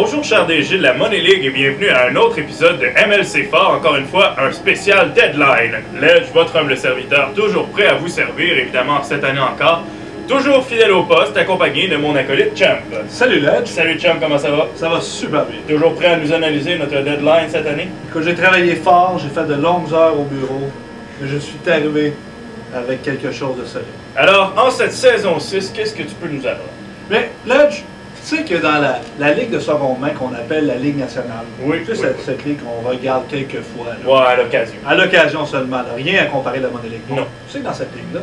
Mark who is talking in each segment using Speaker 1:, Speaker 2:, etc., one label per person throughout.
Speaker 1: Bonjour chers DG de la Money League et bienvenue à un autre épisode de MLC Fort, encore une fois un spécial Deadline. Ledge, votre humble serviteur, toujours prêt à vous servir, évidemment cette année encore. Toujours fidèle au poste, accompagné de mon acolyte Champ.
Speaker 2: Salut Ledge!
Speaker 1: Salut Champ, comment ça va?
Speaker 2: Ça va super bien.
Speaker 1: Toujours prêt à nous analyser notre Deadline cette année?
Speaker 2: Écoute, j'ai travaillé fort, j'ai fait de longues heures au bureau, mais je suis arrivé avec quelque chose de solide.
Speaker 1: Alors, en cette saison 6, qu'est-ce que tu peux nous apprendre?
Speaker 2: Mais Ledge, tu sais que dans la ligue de seconde main qu'on appelle la Ligue nationale,
Speaker 1: Oui,
Speaker 2: tu sais,
Speaker 1: oui,
Speaker 2: cette ligue qu'on regarde quelques fois, là,
Speaker 1: Ouais, à l'occasion.
Speaker 2: à l'occasion seulement, là, rien à comparer à la Money League.
Speaker 1: Non.
Speaker 2: Tu sais que dans cette ligue-là,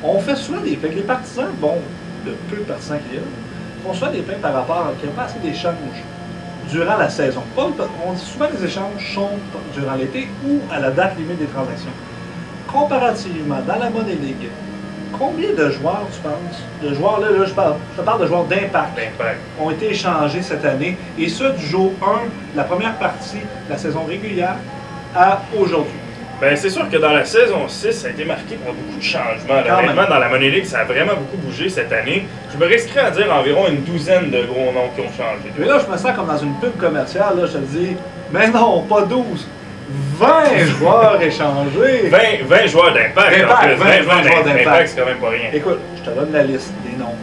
Speaker 2: on fait souvent des plaintes. Les partisans, bon, le peu de partisans qu'il y a, font souvent des plaintes par rapport à qu'il n'y a pas assez d'échanges durant la saison. On dit souvent que les échanges sont durant l'été ou à la date limite des transactions. Comparativement, dans la Money League, combien de joueurs, tu penses, de joueurs, là je te parle de joueurs d'impact, ont été échangés cette année, et ça du jour 1, la première partie de la saison régulière, à aujourd'hui?
Speaker 1: Ben, c'est sûr que dans la saison 6, ça a été marqué par beaucoup de changements. Là. Honnêtement, dans la Money League, ça a vraiment beaucoup bougé cette année. Je me risquerais à dire environ une douzaine de gros noms qui ont changé.
Speaker 2: Mais là, je me sens comme dans une pub commerciale, là, je te dis, mais non, pas 12, 20 joueurs échangés!
Speaker 1: 20 joueurs d'impact.
Speaker 2: 20 joueurs d'impact,
Speaker 1: c'est quand même pas rien.
Speaker 2: Écoute, je te donne la liste des noms,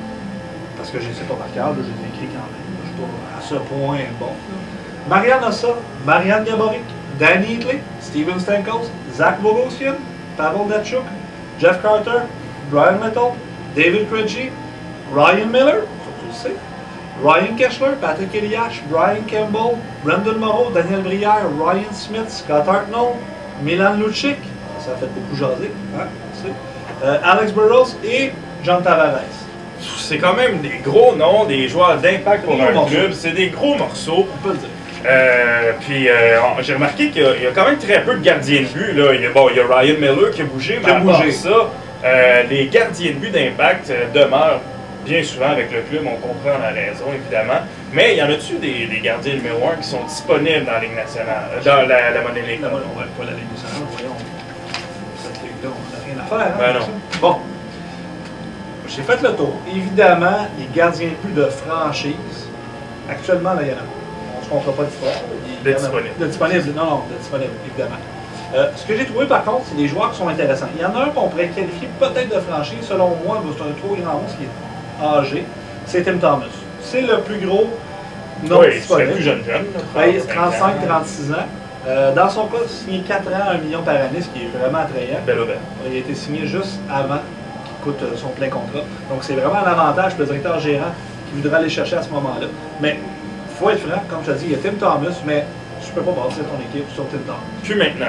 Speaker 2: parce que je ne sais pas par cœur, là, je les ai écrits quand même, je suis pas à ce point bon. Marianne Ossa, Marianne Gaborik, Danny Hitley, Steven Stamkos, Zach Bogosian, Pavel Datsyuk, Jeff Carter, Brian Little, David Krejci, Ryan Miller, tu le sais, Ryan Kessler, Patrick Elias, Brian Campbell, Brendan Morrow, Daniel Brière, Ryan Smith, Scott Hartnell, Milan Lucic, ça a fait beaucoup jaser, hein, tu sais, Alex Burrows et John Tavares.
Speaker 1: C'est quand même des gros noms, des joueurs d'impact pour un club, c'est des gros morceaux.
Speaker 2: On peut le dire.
Speaker 1: J'ai remarqué qu'il y a quand même très peu de gardiens de but. Là. Il y a Ryan Miller qui a bougé, mais à part ça, les gardiens de but d'impact demeurent bien souvent avec le club. On comprend la raison, évidemment. Mais y en a-tu des gardiens numéro 1 qui sont disponibles dans la Ligue nationale, dans la Money League?
Speaker 2: Pas la Ligue nationale, voyons. Cette ligue-là, on n'a rien à faire. Hein,
Speaker 1: ben non.
Speaker 2: Bon. J'ai fait le tour. Évidemment, les gardiens de but de franchise, actuellement, là, il y en a. On ne se comptera pas d'histoire.
Speaker 1: De disponible.
Speaker 2: Non, de disponible, évidemment. Ce que j'ai trouvé, par contre, c'est des joueurs qui sont intéressants. Il y en a un qu'on pourrait qualifier peut-être de franchise. Selon moi, c'est un trop grand monstre qui est âgé. C'est Tim Thomas. C'est le plus gros non disponible.
Speaker 1: C'est le plus jeune.
Speaker 2: 35-36 ans. Dans son cas, signé 4 ans, 1 million par année, ce qui est vraiment attrayant.
Speaker 1: Belle aubaine.
Speaker 2: Il a été signé juste avant qu'il coûte son plein contrat. Donc, c'est vraiment un avantage pour le directeur gérant qui voudra aller chercher à ce moment-là. Mais il faut être franc, comme je te dis, il y a Tim Thomas, mais je ne peux pas bâtir ton équipe sur Tim Thomas.
Speaker 1: Plus maintenant.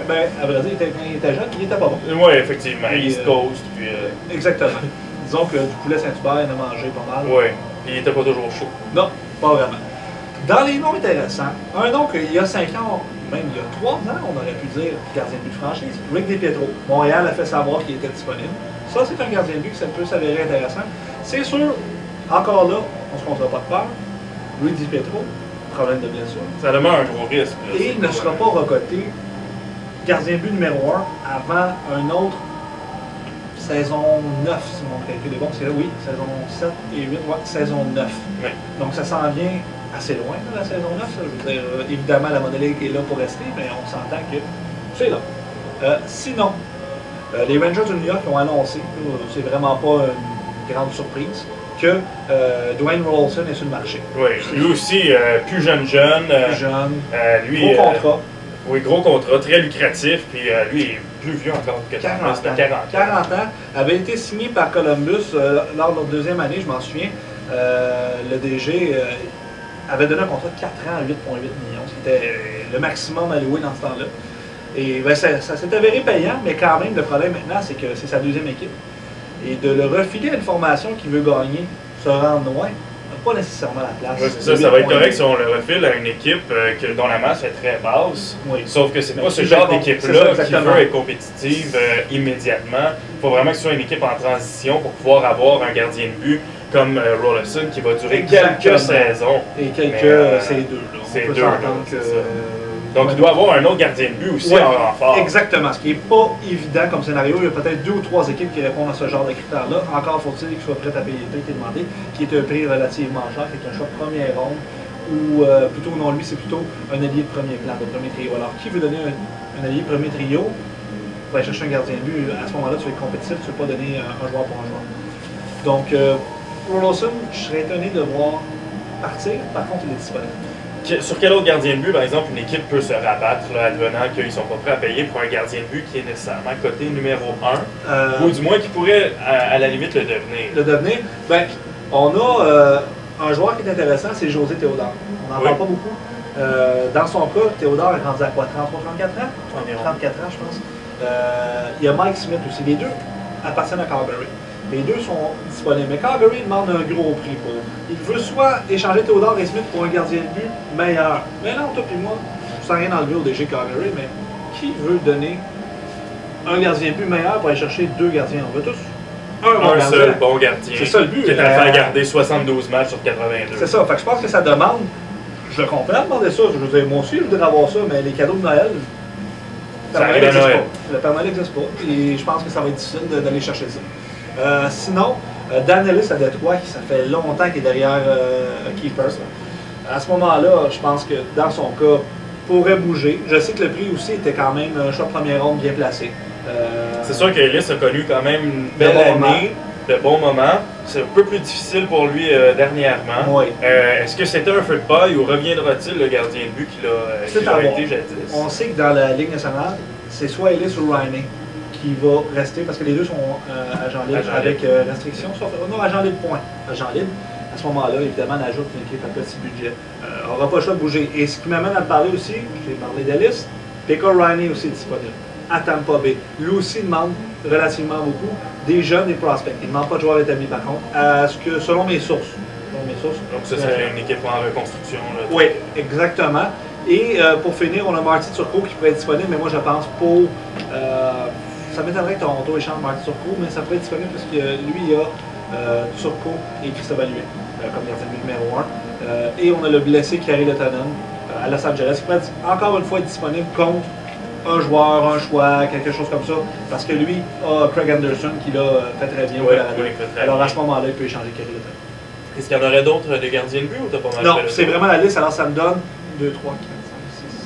Speaker 2: Ben, à vrai dire, quand il était jeune, il était pas bon.
Speaker 1: Oui, effectivement. East Coast. Puis,
Speaker 2: Exactement. Disons que du poulet Saint-Hubert, il en a mangé pas mal.
Speaker 1: Oui, puis il n'était pas toujours chaud.
Speaker 2: Non, pas vraiment. Dans les noms intéressants, un nom qu'il y a 5 ans, même il y a 3 ans, on aurait pu dire gardien de but de franchise, Rick DiPietro. Montréal a fait savoir qu'il était disponible. Ça, c'est un gardien de but qui peut s'avérer intéressant. C'est sûr, encore là, on ne se comptera pas de peur. Louis DiPietro, problème de blessure.
Speaker 1: Ça demeure un gros risque. Là,
Speaker 2: et il ne sera pas recoté gardien but numéro 1 avant un autre saison 9, si mon calcul est bon. C'est oui, saison 7 et 8, ouais, saison 9.
Speaker 1: Oui.
Speaker 2: Donc ça s'en vient assez loin, la saison 9. Ça. Je veux dire, évidemment, la Money League est là pour rester, mais on s'entend que c'est là. Sinon, les Rangers de New York ont annoncé, c'est vraiment pas une grande surprise, que Dwayne Rolson est sur le marché.
Speaker 1: Oui, lui aussi, plus jeune.
Speaker 2: Plus jeune,
Speaker 1: lui,
Speaker 2: gros contrat.
Speaker 1: Oui, gros contrat, très lucratif, puis lui est plus vieux encore que
Speaker 2: 40 ans. Avait été signé par Columbus lors de leur deuxième année, je m'en souviens. Le DG avait donné un contrat de 4 ans à 8,8 millions, ce qui était le maximum alloué dans ce temps-là. Et ben, ça s'est avéré payant, mais quand même, le problème maintenant, c'est que c'est sa deuxième équipe. Et de le refiler à une formation qui veut gagner, se rendre loin, n'a pas nécessairement la place.
Speaker 1: Oui, c'est ça, ça va être correct si on le refile à une équipe dont la masse est très basse.
Speaker 2: Oui.
Speaker 1: Sauf que c'est pas ce genre d'équipe-là qui veut être compétitive immédiatement. Il faut vraiment que ce soit une équipe en transition pour pouvoir avoir un gardien de but comme Rolson qui va durer quelques saisons.
Speaker 2: Et quelques, c'est deux.
Speaker 1: C'est deux. Donc, il doit avoir un autre gardien de but aussi en renfort.
Speaker 2: Exactement. Ce qui n'est pas évident comme scénario. Il y a peut-être 2 ou 3 équipes qui répondent à ce genre de critères-là. Encore faut-il qu'ils soient prêts à payer le prix qui est demandé, qui est un prix relativement cher, qui est un choix de première ronde ou plutôt non, lui c'est plutôt un allié de premier plan, de premier trio. Alors qui veut donner un allié de premier trio pour aller chercher un gardien de but? À ce moment-là, tu vas être compétitif, tu ne veux pas donner un joueur pour un joueur. Donc, pour Lawson, je serais étonné de voir partir, par contre il est disponible.
Speaker 1: Sur quel autre gardien de but, par exemple, une équipe peut se rabattre, là, advenant qu'ils ne sont pas prêts à payer pour un gardien de but qui est nécessairement coté numéro 1, ou du moins qui pourrait, à la limite, le devenir?
Speaker 2: Le devenir? Ben, on a un joueur qui est intéressant, c'est José Théodore. On n'en parle pas beaucoup. Dans son cas, Théodore est rendu à quoi? 33-34 ans?
Speaker 1: Environ.
Speaker 2: 34 ans, je pense. Il y a Mike Smith aussi. Les deux appartiennent à Calgary. Les deux sont disponibles. Mais Calgary demande un gros prix pour eux. Il veut soit échanger Théodore et Smith pour un gardien de but meilleur. Mais non, toi et moi, sans rien enlever au DG Calgary, mais qui veut donner un gardien de but meilleur pour aller chercher deux gardiens? On veut tous
Speaker 1: un seul bon gardien.
Speaker 2: C'est ça le but.
Speaker 1: Qui est à faire garder 72 matchs sur 82.
Speaker 2: C'est ça. Fait que je pense que ça demande. Je le comprends demander ça. Je veux dire, moi aussi, je voudrais avoir ça, mais les cadeaux de Noël.
Speaker 1: Ça arrive à Noël.
Speaker 2: Le Père Noël n'existe pas. Et je pense que ça va être difficile d'aller chercher ça. Sinon, Dan Ellis à Détroit, ça fait longtemps qu'il est derrière Keepers. À ce moment-là, je pense que dans son cas, pourrait bouger. Je sais que le prix aussi était quand même un choix de première ronde bien placé.
Speaker 1: C'est sûr qu'Ellis a connu quand même une belle année, de bons moments. C'est un peu plus difficile pour lui dernièrement.
Speaker 2: Oui.
Speaker 1: Est-ce que c'était un feu de paille ou reviendra-t-il le gardien de but qu'il a été jadis?
Speaker 2: On sait que dans la Ligue nationale, c'est soit Ellis ou Riney qui va rester, parce que les deux sont agents libres avec restriction, sauf non, agent libre point. Agent libre. À ce moment-là, évidemment, on ajoute une équipe à petit budget. On n'aura pas le choix de bouger. Et ce qui m'amène à parler aussi, j'ai parlé d'Ellis, Pekka Riney aussi est disponible à Tampa Bay. Lui aussi demande relativement beaucoup des jeunes et prospects. Il ne demande pas de joueurs établis par contre, à ce que, selon mes sources.
Speaker 1: Donc ça serait une équipe en reconstruction. Là,
Speaker 2: oui, exactement. Et pour finir, on a Marty Turcot qui pourrait être disponible, mais moi je pense pour... ça m'étonnerait que Toronto échange Marty Turcot, mais ça pourrait être disponible parce que lui, il y a Turcot et Christophe Alluet comme gardien de but numéro 1. Et on a le blessé Kari Lehtonen à Los Angeles qui pourrait encore une fois être disponible contre un joueur, un choix, quelque chose comme ça, parce que lui a Craig Anderson qui l'a fait très bien au Canada. Alors à ce moment-là, il peut échanger Kari Lehtonen.
Speaker 1: Est-ce qu'il y en aurait d'autres des gardiens de but ou t'as pas mal?
Speaker 2: Non, c'est vraiment la liste, alors ça me donne 2, 3, 4,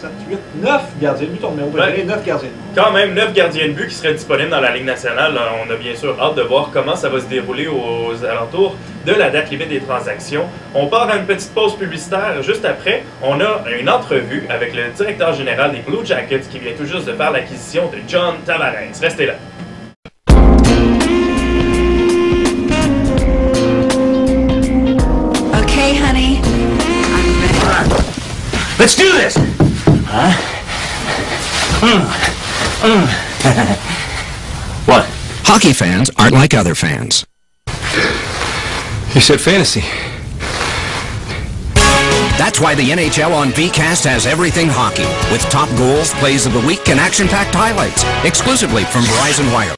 Speaker 2: 5, 6, 7, 8, 9 gardiens de but, ton numéro préféré, 9 gardiens de but.
Speaker 1: Quand même, 9 gardiens de but qui seraient disponibles dans la Ligue nationale. On a bien sûr hâte de voir comment ça va se dérouler aux alentours de la date limite des transactions. On part à une petite pause publicitaire. Juste après, on a une entrevue avec le directeur général des Blue Jackets qui vient tout juste de faire l'acquisition de John Tavares. Restez là.
Speaker 3: Okay, honey. I'm ready.
Speaker 4: Let's do this! Huh? What?
Speaker 5: Hockey fans aren't like other fans.
Speaker 4: You said fantasy.
Speaker 5: That's why the NHL on VCast has everything hockey, with top goals, plays of the week, and action-packed highlights, exclusively from Verizon Wireless.